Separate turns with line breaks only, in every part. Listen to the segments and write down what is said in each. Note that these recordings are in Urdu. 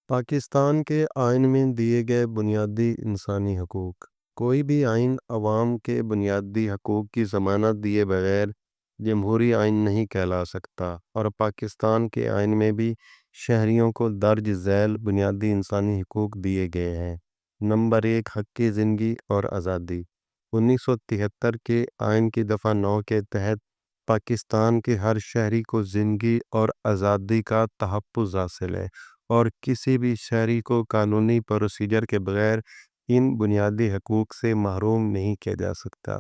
پاکستان کے آئین میں دیے گئے بنیادی انسانی حقوق۔ کوئی بھی آئین عوام کے بنیادی حقوق کی ضمانت دیے بغیر جمہوری آئین نہیں کہلا سکتا، اور پاکستان کے آئین میں بھی شہریوں کو درج ذیل بنیادی انسانی حقوق دیے گئے ہیں۔ نمبر 1، حق زندگی اور آزادی۔ 1973 کے آئین کی دفعہ 9 کے تحت پاکستان کے ہر شہری کو زندگی اور آزادی کا تحفظ حاصل ہے، اور کسی بھی شہری کو قانونی پروسیجر کے بغیر ان بنیادی حقوق سے محروم نہیں کیا جا سکتا۔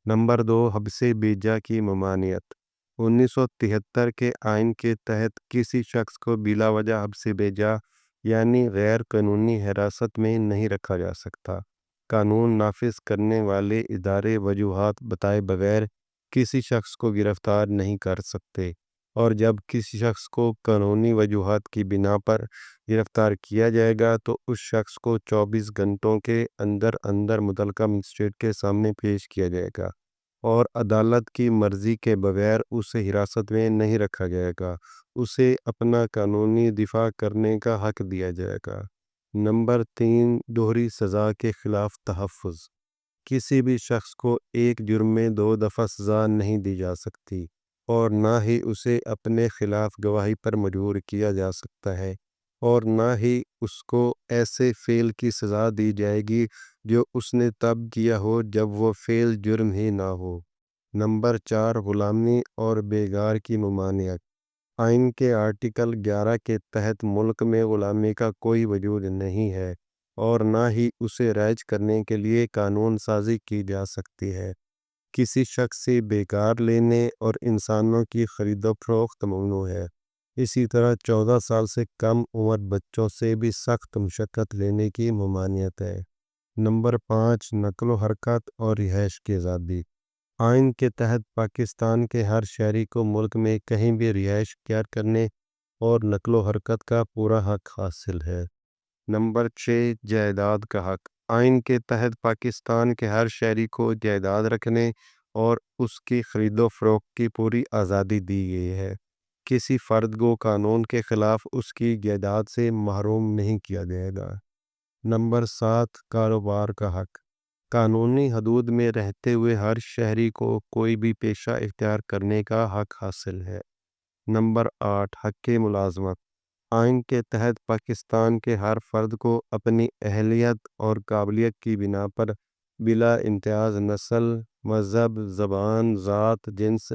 نمبر 2، حبس بیجا کی ممانعت۔ 1973 کے آئین کے تحت کسی شخص کو بلا وجہ حبس بیجا یعنی غیر قانونی حراست میں نہیں رکھا جا سکتا۔ قانون نافذ کرنے والے ادارے وجوہات بتائے بغیر کسی شخص کو گرفتار نہیں کر سکتے، اور جب کسی شخص کو قانونی وجوہات کی بنا پر گرفتار کیا جائے گا تو اس شخص کو 24 گھنٹوں کے اندر اندر متعلقہ مجسٹریٹ کے سامنے پیش کیا جائے گا، اور عدالت کی مرضی کے بغیر اسے حراست میں نہیں رکھا جائے گا۔ اسے اپنا قانونی دفاع کرنے کا حق دیا جائے گا۔ نمبر 3، دوہری سزا کے خلاف تحفظ۔ کسی بھی شخص کو ایک جرم میں 2 دفعہ سزا نہیں دی جا سکتی، اور نہ ہی اسے اپنے خلاف گواہی پر مجبور کیا جا سکتا ہے، اور نہ ہی اس کو ایسے فعل کی سزا دی جائے گی جو اس نے تب کیا ہو جب وہ فعل جرم ہی نہ ہو۔ نمبر 4، غلامی اور بیگار کی ممانعت۔ آئین کے آرٹیکل 11 کے تحت ملک میں غلامی کا کوئی وجود نہیں ہے، اور نہ ہی اسے رائج کرنے کے لیے قانون سازی کی جا سکتی ہے۔ کسی شخص سے بیکار لینے اور انسانوں کی خرید و فروخت ممنوع ہے۔ اسی طرح 14 سال سے کم عمر بچوں سے بھی سخت مشقت لینے کی ممانعت ہے۔ نمبر 5، نقل و حرکت اور رہائش کی آزادی۔ آئین کے تحت پاکستان کے ہر شہری کو ملک میں کہیں بھی رہائش اختیار کرنے اور نقل و حرکت کا پورا حق حاصل ہے۔ نمبر 6، جائیداد کا حق۔ آئین کے تحت پاکستان کے ہر شہری کو جائیداد رکھنے اور اس کی خرید و فروخت کی پوری آزادی دی گئی ہے۔ کسی فرد کو قانون کے خلاف اس کی جائیداد سے محروم نہیں کیا جائے گا۔ نمبر 7، کاروبار کا حق۔ قانونی حدود میں رہتے ہوئے ہر شہری کو کوئی بھی پیشہ اختیار کرنے کا حق حاصل ہے۔ نمبر 8، حق ملازمت۔ آئین کے تحت پاکستان کے ہر فرد کو اپنی اہلیت اور قابلیت کی بنا پر بلا امتیاز نسل، مذہب، زبان، ذات، جنس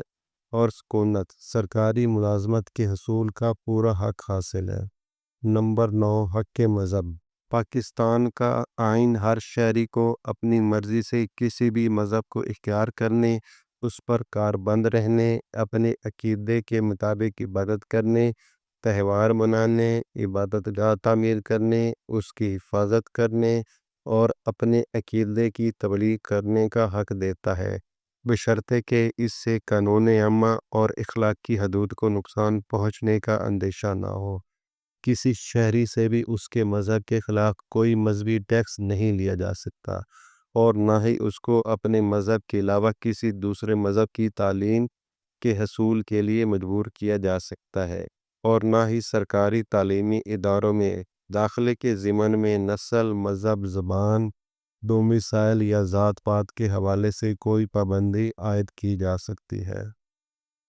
اور سکونت سرکاری ملازمت کے حصول کا پورا حق حاصل ہے۔ نمبر 9، حق مذہب۔ پاکستان کا آئین ہر شہری کو اپنی مرضی سے کسی بھی مذہب کو اختیار کرنے، اس پر کاربند رہنے، اپنے عقیدے کے مطابق عبادت کرنے، تہوار منانے، عبادت گاہ تعمیر کرنے، اس کی حفاظت کرنے اور اپنے عقیدے کی تبلیغ کرنے کا حق دیتا ہے، بشرطے کہ اس سے قانون عامہ اور اخلاقی حدود کو نقصان پہنچنے کا اندیشہ نہ ہو۔ کسی شہری سے بھی اس کے مذہب کے خلاف کوئی مذہبی ٹیکس نہیں لیا جا سکتا، اور نہ ہی اس کو اپنے مذہب کے علاوہ کسی دوسرے مذہب کی تعلیم کے حصول کے لیے مجبور کیا جا سکتا ہے، اور نہ ہی سرکاری تعلیمی اداروں میں داخلے کے ضمن میں نسل، مذہب، زبان، ڈومیسائل یا ذات پات کے حوالے سے کوئی پابندی عائد کی جا سکتی ہے۔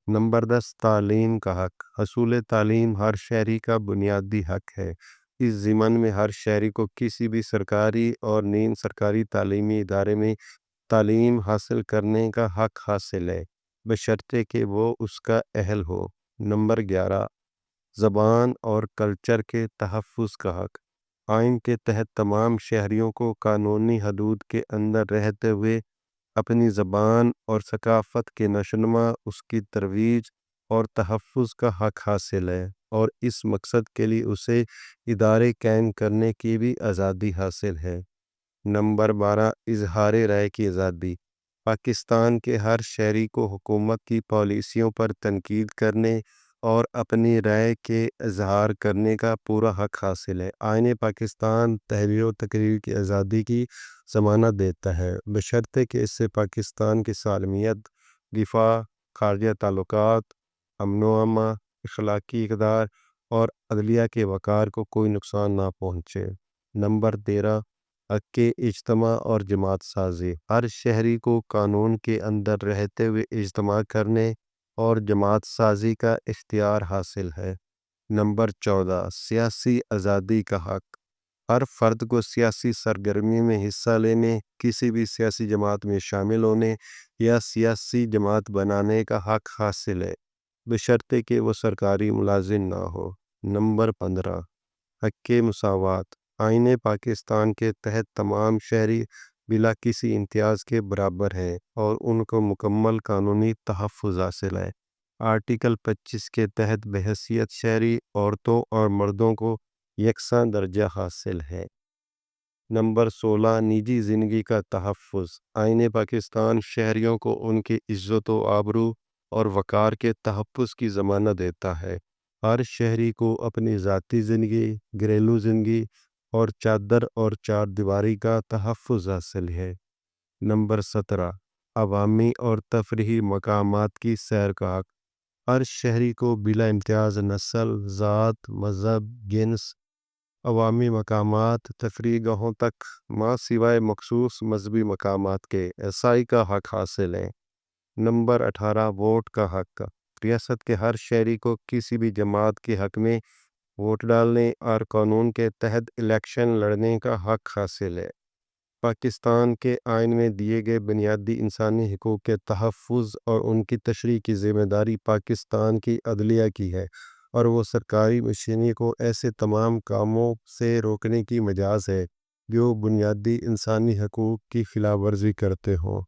نمبر 10، تعلیم کا حق۔ حصول تعلیم ہر شہری کا بنیادی حق ہے۔ اس ضمن میں ہر شہری کو کسی بھی سرکاری اور نیم سرکاری تعلیمی ادارے میں تعلیم حاصل کرنے کا حق حاصل ہے، بشرطے کہ وہ اس کا اہل ہو۔ نمبر 11، زبان اور کلچر کے تحفظ کا حق۔ آئین کے تحت تمام شہریوں کو قانونی حدود کے اندر رہتے ہوئے اپنی زبان اور ثقافت کے نشوونما، اس کی ترویج اور تحفظ کا حق حاصل ہے، اور اس مقصد کے لیے اسے ادارے قائم کرنے کی بھی آزادی حاصل ہے۔ نمبر 12، اظہار رائے کی آزادی۔ پاکستان کے ہر شہری کو حکومت کی پالیسیوں پر تنقید کرنے اور اپنی رائے کے اظہار کرنے کا پورا حق حاصل ہے۔ آئین پاکستان تحریر و تقریر کی آزادی کی ضمانت دیتا ہے، بشرطے کہ اس سے پاکستان کی سالمیت، دفاع، خارجہ تعلقات، امن و امان، اخلاقی اقدار اور عدلیہ کے وقار کو کوئی نقصان نہ پہنچے۔ نمبر 13، حق اجتماع اور جماعت سازی۔ ہر شہری کو قانون کے اندر رہتے ہوئے اجتماع کرنے اور جماعت سازی کا اختیار حاصل ہے۔ نمبر 14، سیاسی آزادی کا حق۔ ہر فرد کو سیاسی سرگرمی میں حصہ لینے، کسی بھی سیاسی جماعت میں شامل ہونے یا سیاسی جماعت بنانے کا حق حاصل ہے، بشرطے کہ وہ سرکاری ملازم نہ ہو۔ نمبر 15، حق مساوات۔ آئین پاکستان کے تحت تمام شہری بلا کسی امتیاز کے برابر ہیں اور ان کو مکمل قانونی تحفظ حاصل ہے۔ آرٹیکل 25 کے تحت بحیثیت شہری عورتوں اور مردوں کو یکساں درجہ حاصل ہے۔ نمبر 16، نجی زندگی کا تحفظ۔ آئین پاکستان شہریوں کو ان کی عزت و آبرو اور وقار کے تحفظ کی ضمانت دیتا ہے۔ ہر شہری کو اپنی ذاتی زندگی، گھریلو زندگی اور چادر اور چار دیواری کا تحفظ حاصل ہے۔ نمبر 17، عوامی اور تفریحی مقامات کی سیر کا حق۔ ہر شہری کو بلا امتیاز نسل، ذات، مذہب، جنس، عوامی مقامات، تفریح گاہوں تک ماں سوائے مخصوص مذہبی مقامات کے رسائی کا حق حاصل ہے۔ نمبر 18، ووٹ کا حق۔ ریاست کے ہر شہری کو کسی بھی جماعت کے حق میں ووٹ ڈالنے اور قانون کے تحت الیکشن لڑنے کا حق حاصل ہے۔ پاکستان کے آئین میں دیے گئے بنیادی انسانی حقوق کے تحفظ اور ان کی تشریح کی ذمہ داری پاکستان کی عدلیہ کی ہے، اور وہ سرکاری مشینری کو ایسے تمام کاموں سے روکنے کی مجاز ہے جو بنیادی انسانی حقوق کی خلاف ورزی کرتے ہوں۔